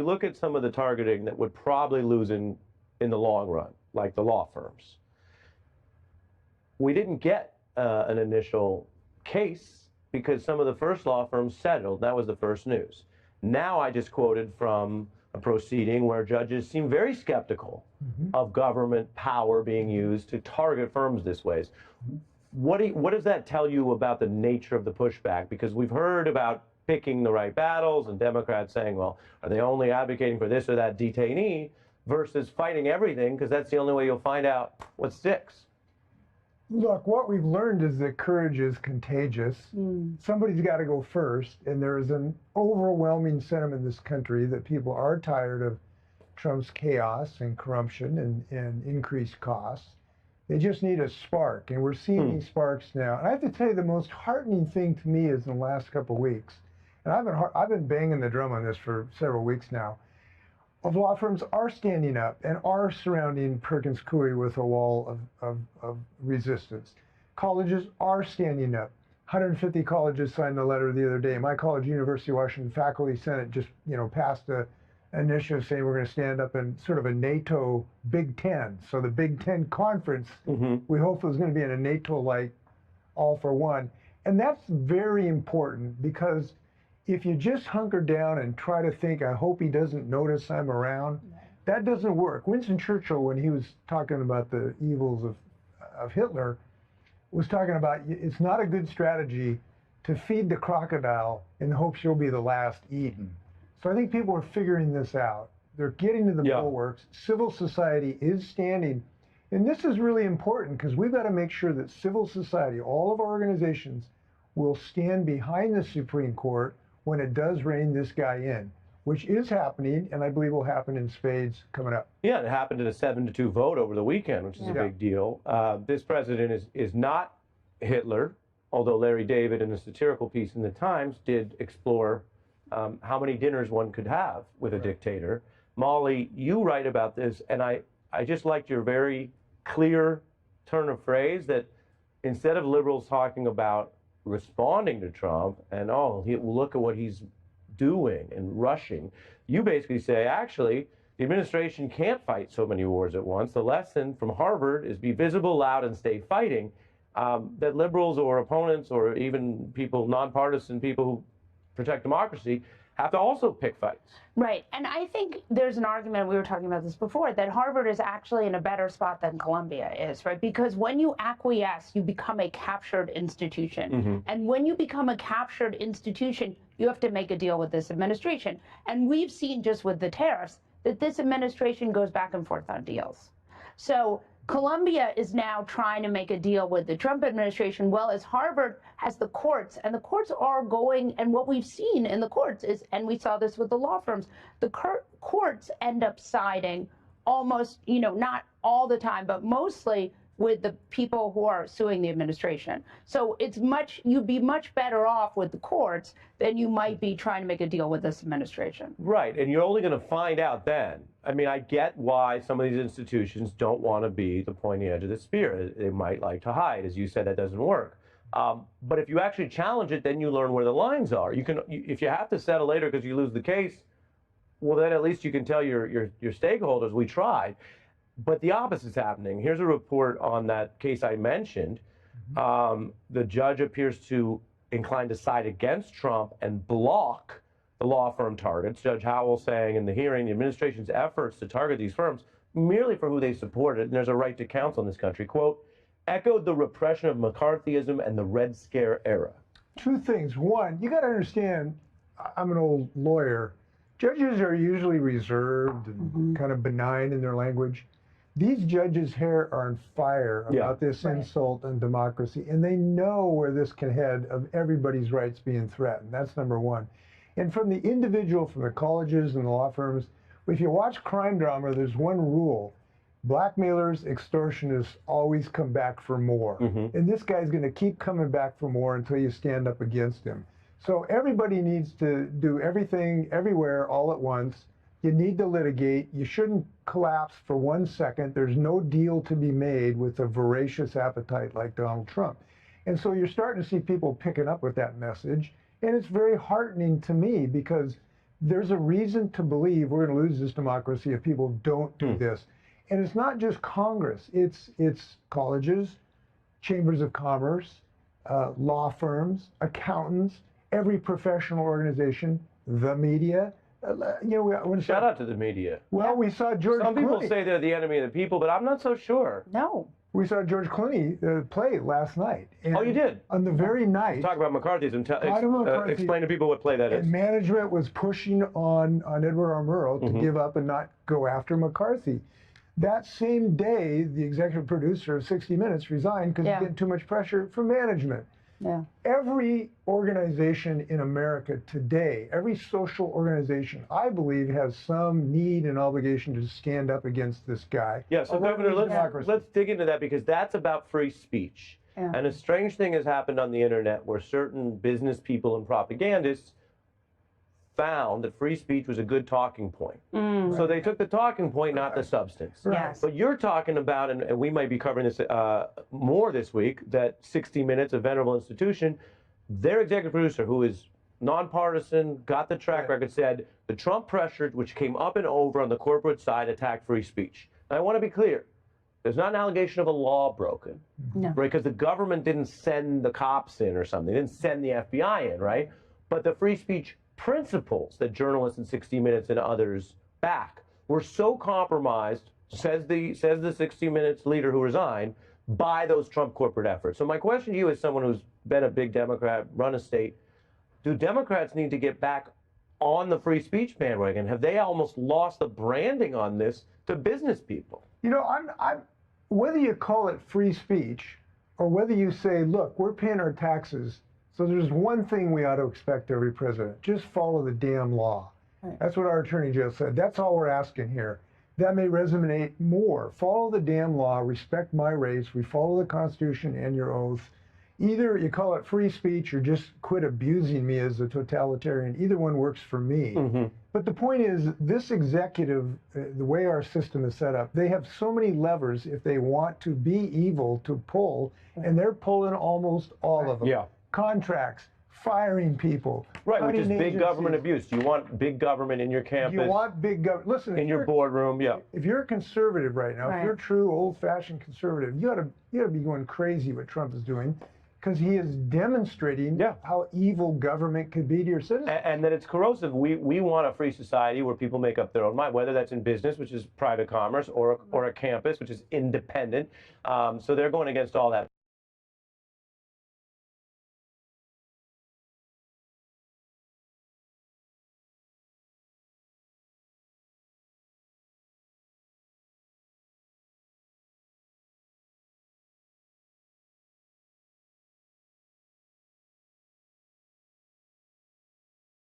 You look at some of the targeting that would probably lose in the long run, like the law firms. We didn't get an initial case because some of the first law firms settled. That was the first news. Now I just quoted from a proceeding where judges seem very skeptical of government power being used to target firms this way. What does that tell you about the nature of the pushback? Because we've heard about picking the right battles and Democrats saying, well, are they only advocating for this or that detainee versus fighting everything because that's the only way you'll find out what sticks? Look, what we've learned is that courage is contagious. Somebody's got to go first, and there is an overwhelming sentiment in this country that people are tired of Trump's chaos and corruption and increased costs. They just need a spark, and we're seeing these sparks now. And I have to tell you, the most heartening thing to me is in the last couple of weeks, and I've been banging the drum on this for several weeks now, of law firms are standing up and are surrounding Perkins Coie with a wall of resistance. Colleges are standing up. 150 colleges signed a letter the other day. My college, University of Washington Faculty Senate, just passed an initiative saying we're going to stand up in sort of a NATO Big Ten. So the Big Ten conference, we hope is going to be in a NATO-like all for one. And that's very important because if you just hunker down and try to think, I hope he doesn't notice I'm around, that doesn't work. Winston Churchill, when he was talking about the evils of Hitler, was talking about it's not a good strategy to feed the crocodile in hopes you'll be the last eaten. So I think people are figuring this out. They're getting to the bulwarks. Civil society is standing. And this is really important because we've got to make sure that civil society, all of our organizations, will stand behind the Supreme Court when it does rein this guy in, which is happening, and I believe will happen in spades coming up. Yeah, it happened in a 7-2 vote over the weekend, which is a big deal. This president is not Hitler, although Larry David in a satirical piece in the Times did explore how many dinners one could have with a dictator. Molly, you write about this, and I just liked your very clear turn of phrase that instead of liberals talking about responding to Trump and, look at what he's doing and rushing, you basically say, actually, the administration can't fight so many wars at once. The lesson from Harvard is be visible, loud, and stay fighting. That liberals or opponents or even people, nonpartisan people who protect democracy, have to also pick fights. Right. And I think there's an argument, we were talking about this before, that Harvard is actually in a better spot than Columbia is, right? Because when you acquiesce, you become a captured institution. And when you become a captured institution, you have to make a deal with this administration. And we've seen just with the tariffs that this administration goes back and forth on deals. So Columbia is now trying to make a deal with the Trump administration, well as Harvard has the courts, and the courts are going, and what we've seen in the courts is, and we saw this with the law firms, the courts end up siding almost, not all the time, but mostly with the people who are suing the administration. So you'd be much better off with the courts than you might be trying to make a deal with this administration. Right, and you're only going to find out then. I mean, I get why some of these institutions don't want to be the pointy edge of the spear. They might like to hide. As you said, that doesn't work. But if you actually challenge it, then you learn where the lines are. If you have to settle later because you lose the case, well, then at least you can tell your stakeholders, we tried. But the opposite's happening. Here's a report on that case I mentioned. The judge appears to incline to side against Trump and block the law firm targets. Judge Howell saying in the hearing, the administration's efforts to target these firms merely for who they supported, and there's a right to counsel in this country, quote, echoed the repression of McCarthyism and the Red Scare era. Two things. One, you got to understand, I'm an old lawyer. Judges are usually reserved and kind of benign in their language. These judges' hair are on fire about this insult on democracy, and they know where this can head of everybody's rights being threatened. That's number one. And from the individual, from the colleges and the law firms, if you watch crime drama, there's one rule. Blackmailers, extortionists always come back for more. And this guy's going to keep coming back for more until you stand up against him. So everybody needs to do everything, everywhere, all at once. You need to litigate. You shouldn't collapse for 1 second. There's no deal to be made with a voracious appetite like Donald Trump. And so you're starting to see people picking up with that message. And it's very heartening to me because there's a reason to believe we're going to lose this democracy if people don't do this. And it's not just Congress. It's colleges, chambers of commerce, law firms, accountants, every professional organization, the media. Shout out to the media. Well, we saw George Clooney. Some people say they're the enemy of the people, but I'm not so sure. No. We saw George Clooney play last night. And oh, you did? On the very night. Talk about McCarthyism. Explain to people what play that is. And management was pushing on Edward R. Murrow to give up and not go after McCarthy. That same day, the executive producer of 60 Minutes resigned because he getting too much pressure from management. Yeah. Every organization in America today, every social organization, I believe, has some need and obligation to stand up against this guy. Yeah, so Governor, let's dig into that, because that's about free speech. Yeah. And a strange thing has happened on the internet where certain business people and propagandists found that free speech was a good talking point. So they took the talking point, not the substance. Yes. But you're talking about, and we might be covering this more this week, that 60 Minutes, a venerable institution, their executive producer, who is nonpartisan, got the track record, said the Trump pressure, which came up and over on the corporate side, attacked free speech. Now, I want to be clear. There's not an allegation of a law broken, right? Because the government didn't send the cops in or something. They didn't send the FBI in, right? But the free speech principles that journalists in 60 Minutes and others back were so compromised, says the 60 Minutes leader who resigned, by those Trump corporate efforts. So my question to you, as someone who's been a big Democrat, run a state, do Democrats need to get back on the free speech bandwagon? Have they almost lost the branding on this to business people? You know, I'm whether you call it free speech or whether you say, look, we're paying our taxes, so there's one thing we ought to expect every president: just follow the damn law. Right. That's what our attorney just said. That's all we're asking here. That may resonate more. Follow the damn law, respect my rights, we follow the Constitution and your oath. Either you call it free speech or just quit abusing me as a totalitarian. Either one works for me. But the point is, this executive, the way our system is set up, they have so many levers if they want to be evil to pull, and they're pulling almost all of them. Yeah. Contracts, firing people. Right, which is big government abuse. You want big government in your campus. You want big government. Listen, in your boardroom, if you're a conservative right now, if you're a true old-fashioned conservative, you ought to be going crazy what Trump is doing, because he is demonstrating how evil government could be to your citizens. And that it's corrosive. We want a free society where people make up their own mind, whether that's in business, which is private commerce, or a campus, which is independent. So they're going against all that.